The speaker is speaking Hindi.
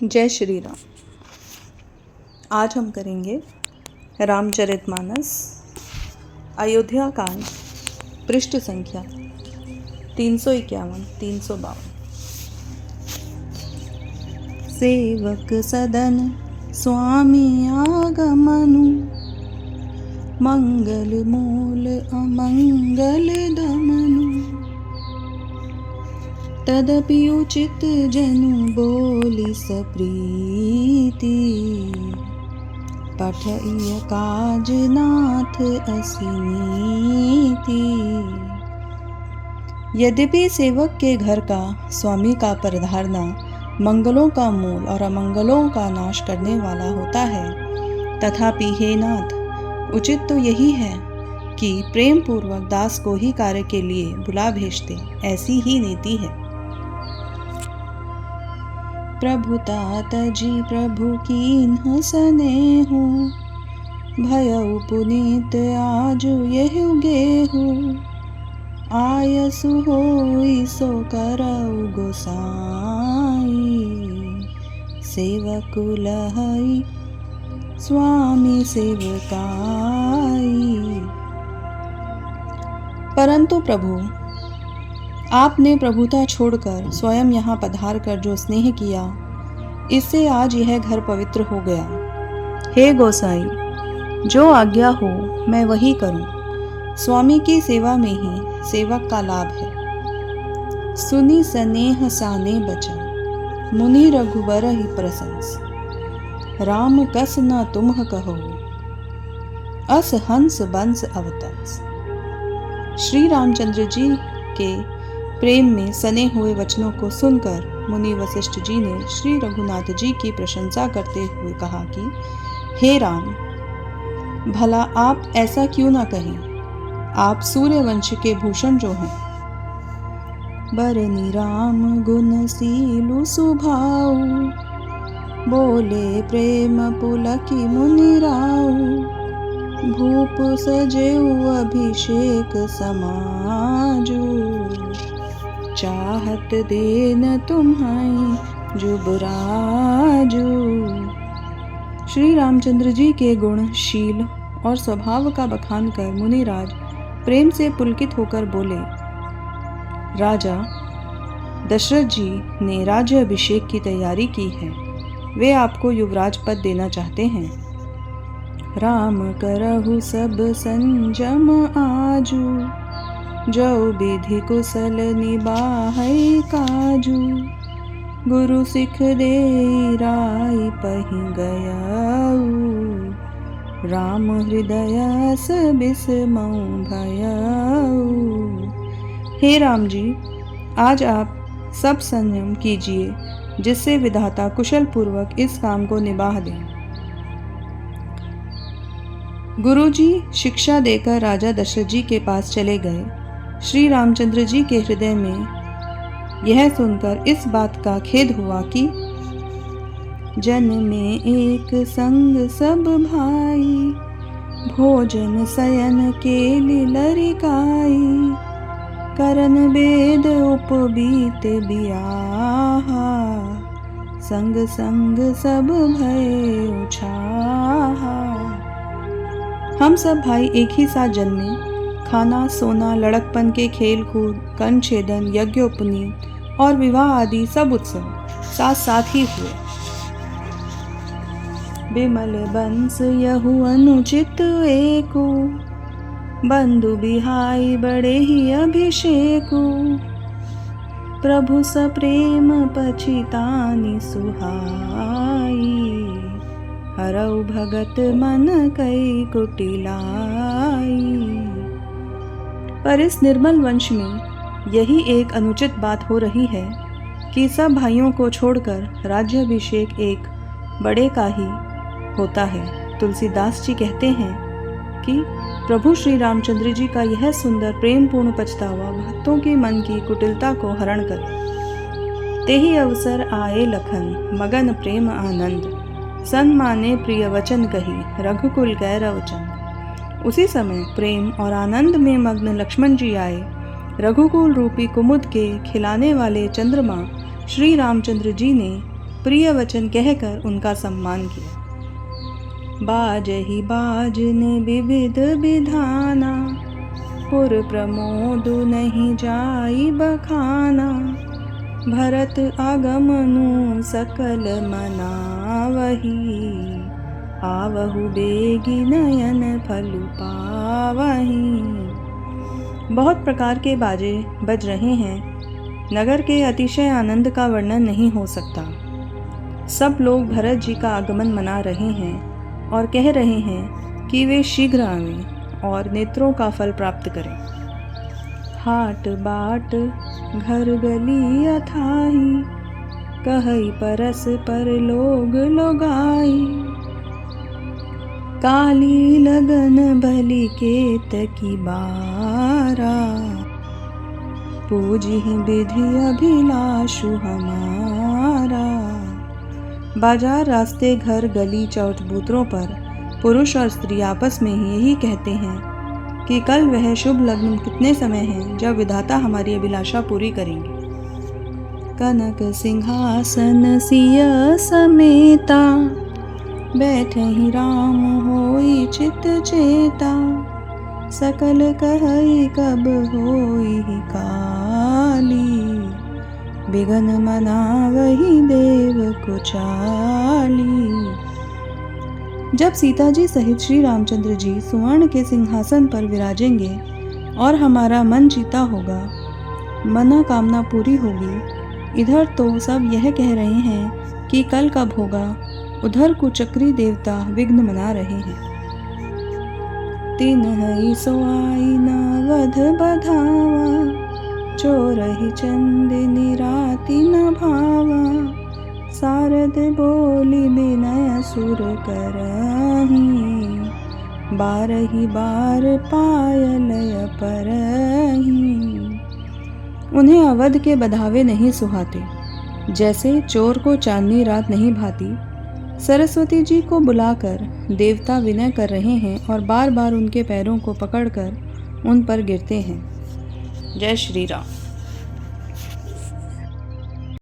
जय श्री राम। आज हम करेंगे रामचरितमानस अयोध्या कांड, पृष्ठ संख्या 351-352। सेवक सदन स्वामी आगमनु, मंगल मूल अमंगल दमनु। तदपि उचित जनु बोली सप्रीति, पठइय काज नाथ असी नीति। यद्यपि सेवक के घर का स्वामी का पधारना मंगलों का मूल और अमंगलों का नाश करने वाला होता है, तथापि हे नाथ, उचित तो यही है कि प्रेम पूर्वक दास को ही कार्य के लिए बुला भेजते, ऐसी ही नीति है। प्रभुता तजी प्रभु कीन्ह स्नेहु, भयउ पुनीत आजु यहु गेहु। आयसु होई सो करउ गोसाई, सेवकु लहई स्वामी सेवकाई। परंतु प्रभु, आपने प्रभुता छोड़कर स्वयं यहाँ पधार कर जो स्नेह किया, इससे आज यह घर पवित्र हो गया। हे गोसाई, जो आज्ञा हो मैं वही करूं। स्वामी की सेवा में ही सेवक का लाभ है। सुनी स्नेह साने बचन, मुनि रघुबर ही प्रशंस। राम कस न तुम्ह कहो, अस हंस बंस अवतंस। श्री रामचंद्र जी के प्रेम में सने हुए वचनों को सुनकर मुनि वशिष्ठ जी ने श्री रघुनाथ जी की प्रशंसा करते हुए कहा कि हे राम, भला आप ऐसा क्यों ना कहें। आप सूर्यवंश के भूषण जो हैं। बरनी राम गुण सीलु सुभाऊ, बोले प्रेम पुलकी मुनि राऊ। भूप सजेऊ अभिषेक समाजू, चाहत देन तुम्हाई जुबराजू। श्री रामचंद्र जी के गुण, शील और स्वभाव का बखान कर मुनिराज प्रेम से पुलकित होकर बोले, राजा दशरथ जी ने राज्य अभिषेक की तैयारी की है। वे आपको युवराज पद देना चाहते हैं। राम करहु सब संजम आजू, जो विधि कुशल निबाहै काजू। गुरु सिख दे राई पहि गयाऊ, राम हृदय बिस्मऊ भयाऊ। हे राम जी, आज आप सब संयम कीजिए, जिससे विधाता कुशल पूर्वक इस काम को निभाह दें। गुरुजी शिक्षा देकर राजा दशरथ जी के पास चले गए। श्री रामचंद्र जी के हृदय में यह सुनकर इस बात का खेद हुआ कि जन में एक संग सब भाई, भोजन शयन के लरिकाई। करन वेद उपबीत बियाहा, संग संग सब भय उछाहा। हम सब भाई एक ही साथ जन्मे। खाना, सोना, लड़कपन के खेल कूद, कर्ण छेदन, यज्ञोपनीत और विवाह आदि सब उत्सव साथ साथ ही हुए। बिमल बंस यहु अनुचित एको, बंधु बिहाई बड़े ही अभिषेकु। प्रभु सप्रेम पछितानि सुहाई, हरऊ भगत मन कई कुटिलाई। पर इस निर्मल वंश में यही एक अनुचित बात हो रही है कि सब भाइयों को छोड़कर राज्याभिषेक एक बड़े का ही होता है। तुलसीदास जी कहते हैं कि प्रभु श्री रामचंद्र जी का यह सुंदर प्रेम पूर्ण पछतावा भक्तों के मन की कुटिलता को हरण करे। तेहि अवसर आए लखन मगन प्रेम आनंद, सन्माने प्रिय वचन कही रघुकुल गैरव चंद। उसी समय प्रेम और आनंद में मग्न लक्ष्मण जी आए रघुकुल रूपी कुमुद के खिलाने वाले चंद्रमा श्री रामचंद्र जी ने प्रिय वचन कहकर उनका सम्मान किया। बाजहि बाजन विविध विधाना, पुर प्रमोद नहीं जाई बखाना। भरत आगमनु सकल मनावही, आवहु बेगी नयन फलु पावही। बहुत प्रकार के बाजे बज रहे हैं। नगर के अतिशय आनंद का वर्णन नहीं हो सकता। सब लोग भरत जी का आगमन मना रहे हैं और कह रहे हैं कि वे शीघ्र आवें और नेत्रों का फल प्राप्त करें। हाट बाट घर गली अथाही, कहई परस पर लोग लोगाई। काली लगन भली केत की बारा, पूजिहि विधि अभिलाषु हमारा। बाजार, रास्ते, घर, गली, चौबूतरों पर पुरुष और स्त्री आपस में ही यही कहते हैं कि कल वह शुभ लग्न कितने समय है जब विधाता हमारी अभिलाषा पूरी करेंगे। कनक सिंहासन सिय समेता, बैठहि राम होई चित चेता। सकल कहई कब होई काली, बिगन मनावही देव कुचाली। जब सीता जी सहित श्री रामचंद्र जी सुवर्ण के सिंहासन पर विराजेंगे और हमारा मन जीता होगा, मनोकामना पूरी होगी। इधर तो सब यह कह रहे हैं कि कल कब होगा, उधर कुचक्री देवता विघ्न मना रहे हैं। तिन्हई सोआई न वध बधावा, चोरहि चंदिनी राति न भावा। सारद बोली बिनय सुर करही, बारही बार पायल परही। उन्हें अवध के बधावे नहीं सुहाते, जैसे चोर को चांदनी रात नहीं भाती। सरस्वती जी को बुलाकर देवता विनय कर रहे हैं और बार बार उनके पैरों को पकड़कर उन पर गिरते हैं। जय श्री राम।